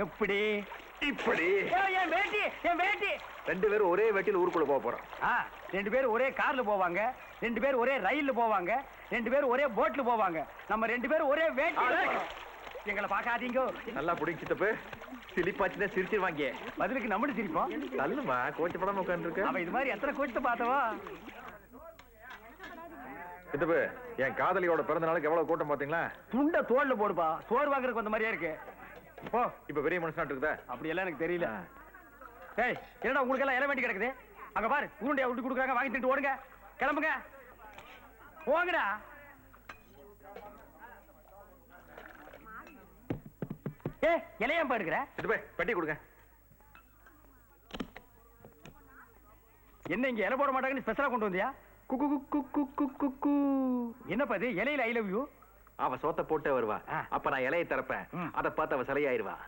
எப்படி? இப்படி. என் வேட்டி, என் வேட்டி. 2 பேரும் ஒரே வேட்டியில் ஊருக்குள்ள போக போறோம். 2 பேரும் ஒரே கார்ல போவாங்க, 2 பேரும் ஒரே ரயில்ல போவாங்க, 2 பேரும் ஒரே போட்ல போவாங்க. நம்ம 2 பேரும் ஒரே வேட்டி. எங்களை பார்க்காதீங்க. நல்லா புடிங்க சித்தப்பு. சிலிப்பாச்சுதான் சிரிச்சிருவாங்க. பதிலுக்கு நம்மளும் சிரிப்போம். தள்ளுமா கோச்சப்படாம உட்காந்துருக்கு. அவன் இது மாதிரி எத்தனை கோச்சத்தை பார்த்தவா? சித்தப்பு, என் காதலியோட பிறந்த நாளுக்கு எவ்வளவு கூட்டம் பாத்தீங்களா? துண்ட தோல்ல போடுப்பா. சோறு வாங்குறதுக்கு வந்த மாதிரியா இருக்கு. ஓ, இப்ப பெரிய மனுஷனாட்டு இருக்குதா? அப்படி எல்லாம் எனக்கு தெரியல. ஏய், என்னடா உங்களுக்கு எல்லாம் இலை வேண்டி கிடக்குது? அங்க பாரு, உருண்டையா விட்டு கொடுக்குறாங்க, வாங்கி திட்டு ஓடுங்க. கிளம்புங்க, போங்கடா. ஏ, இலையாம்பா எடுக்கிற? சித்தப்பு, பெட்டி கொடுங்க. என்ன இங்க இலை போட மாட்டாங்கன்னு ஸ்பெஷலா கொண்டு வந்தியா? குக்கு குக்கு குக்கு குக்கு. என்னப்பா இது? இலையில ஐ லவ் யூ. அவ சோத்த போட்டே வருவா. அப்ப நான் இலையை திறப்பேன். அதை பார்த்து அவ சிலையாயிருவா.